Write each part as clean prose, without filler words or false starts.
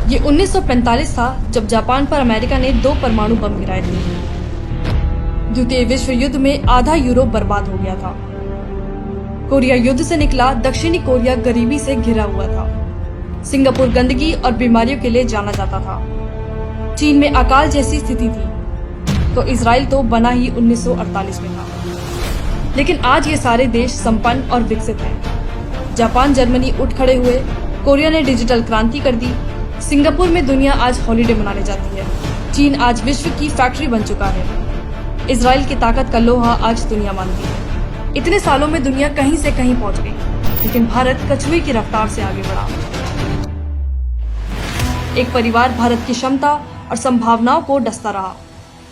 ये 1945 था जब जापान पर अमेरिका ने 2 परमाणु बम गिराए थे। द्वितीय विश्व युद्ध में आधा यूरोप बर्बाद हो गया था। कोरिया युद्ध से निकला दक्षिणी कोरिया गरीबी से घिरा हुआ था। सिंगापुर गंदगी और बीमारियों के लिए जाना जाता था। चीन में अकाल जैसी स्थिति थी, तो इजराइल तो बना ही 1948 में था। लेकिन आज ये सारे देश संपन्न और विकसित हैं। जापान जर्मनी उठ खड़े हुए, कोरिया ने डिजिटल क्रांति कर दी, सिंगापुर में दुनिया आज हॉलिडे मनाने जाती है, चीन आज विश्व की फैक्ट्री बन चुका है, इजराइल की ताकत का लोहा आज दुनिया मानती है। इतने सालों में दुनिया कहीं से कहीं पहुंच गई, लेकिन भारत कछुए की रफ्तार से आगे बढ़ा। एक परिवार भारत की क्षमता और संभावनाओं को डसता रहा।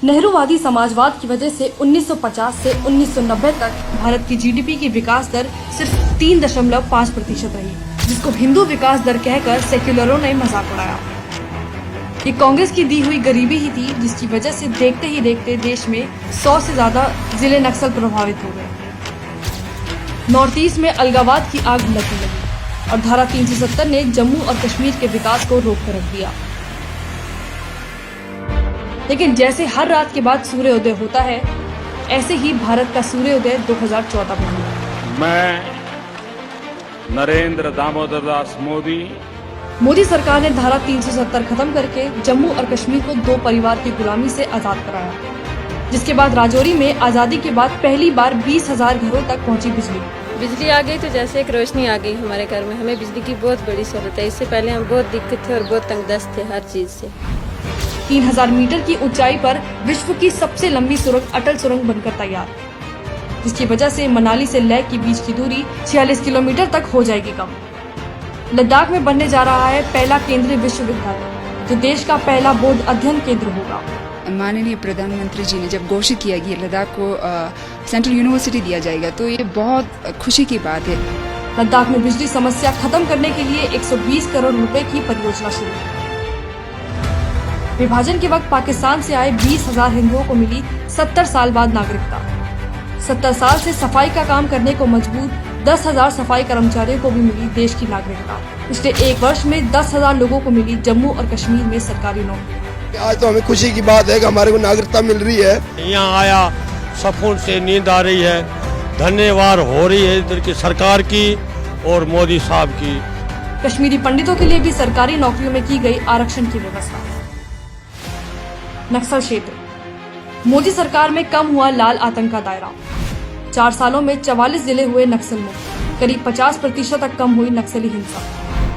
नेहरूवादी समाजवाद की वजह से 1950 से 1990 तक भारत की जीडीपी की विकास दर सिर्फ 3.5% रही, जिसको हिंदू विकास दर कहकर सेक्युलरों ने मजाक उड़ाया। ये कांग्रेस की दी हुई गरीबी ही थी, जिसकी वजह से देखते ही देखते देश में 100 से ज्यादा जिले नक्सल प्रभावित हो गए। नॉर्थ ईस्ट में अलगाववाद की आग लगने लगी और धारा 370 ने जम्मू और कश्मीर के विकास को रोक कर रख दिया। लेकिन जैसे हर रात के बाद सूर्योदय होता है, ऐसे ही भारत का सूर्योदय 2014 में हुआ। मैं नरेंद्र दामोदर दास मोदी सरकार ने धारा 370 खत्म करके जम्मू और कश्मीर को 2 परिवार की गुलामी से आजाद कराया, जिसके बाद राजौरी में आजादी के बाद पहली बार 20,000 घरों तक पहुंची बिजली आ गई तो जैसे एक रोशनी आ गई हमारे घर में। हमें बिजली की बहुत बड़ी जरूरत है। इससे पहले हम बहुत दिक्कत थे और बहुत तंगदस्त थे हर चीज से। 3000 मीटर की ऊंचाई पर विश्व की सबसे लंबी सुरंग अटल सुरंग बनकर तैयार, जिसकी वजह से मनाली से लेह के बीच की दूरी 46 किलोमीटर तक हो जाएगी कम। लद्दाख में बनने जा रहा है पहला केंद्रीय विश्वविद्यालय, जो देश का पहला बौद्ध अध्ययन केंद्र होगा। माननीय प्रधानमंत्री जी ने जब घोषित किया कि लद्दाख को सेंट्रल यूनिवर्सिटी दिया जाएगा, तो ये बहुत खुशी की बात है। लद्दाख में बिजली समस्या खत्म करने के लिए 120 करोड़ रुपए की परियोजना शुरू। विभाजन के वक्त पाकिस्तान से आए 20,000 हिंदुओं को मिली 70 साल बाद नागरिकता। 70 साल से सफाई का काम करने को मजबूर 10,000 सफाई कर्मचारियों को भी मिली देश की नागरिकता। पिछले 1 वर्ष में 10,000 लोगों को मिली जम्मू और कश्मीर में सरकारी नौकरी। आज तो हमें खुशी की बात है कि हमारे को नागरिकता मिल रही है। यहाँ आया सुकून से नींद आ रही है। धन्यवाद हो रही है इधर की सरकार की और मोदी साहब की। कश्मीरी पंडितों के लिए भी सरकारी नौकरियों में की गई आरक्षण की व्यवस्था। नक्सल क्षेत्र, मोदी सरकार में कम हुआ लाल आतंक का दायरा। 4 सालों में 44 जिले हुए नक्सल मुक्त, करीब 50% तक कम हुई नक्सली हिंसा।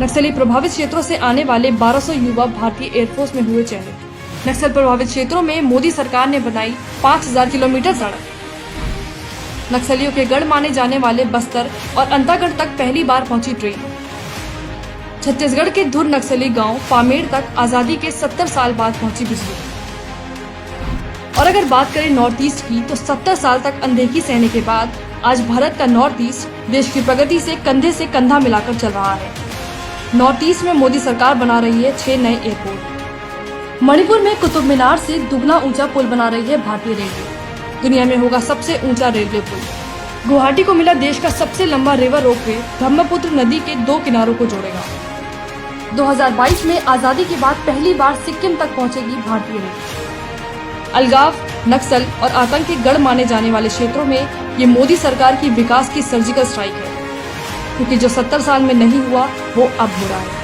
नक्सली प्रभावित क्षेत्रों से आने वाले 1200 युवा भारतीय एयरफोर्स में हुए चयनित। नक्सल प्रभावित क्षेत्रों में मोदी सरकार ने बनाई 5000 किलोमीटर सड़क। नक्सलियों के गढ़ माने जाने वाले बस्तर और अंतागढ़ तक पहली बार पहुंची ट्रेन। छत्तीसगढ़ के धुर नक्सली गांव पामेड़ तक आजादी के 70 साल बाद पहुंची बिजली। और अगर बात करें नॉर्थ ईस्ट की, तो 70 साल तक अनदेखी सहने के बाद आज भारत का नॉर्थ ईस्ट देश की प्रगति से कंधा मिलाकर चल रहा है। नॉर्थ ईस्ट में मोदी सरकार बना रही है 6 नए एयरपोर्ट। मणिपुर में कुतुब मीनार से दुगना ऊंचा पुल बना रही है भारतीय रेलवे। दुनिया में होगा सबसे ऊंचा रेलवे पुल। गुवाहाटी को मिला देश का सबसे लंबा रिवर रोपवे, ब्रह्मपुत्र नदी के 2 किनारों को जोड़ेगा। 2022 में आजादी के बाद पहली बार सिक्किम तक पहुंचेगी भारतीय रेलवे। अलगाव, नक्सल और आतंक के गढ़ माने जाने वाले क्षेत्रों में ये मोदी सरकार की विकास की सर्जिकल स्ट्राइक है, क्योंकि जो 70 साल में नहीं हुआ वो अब हो रहा है।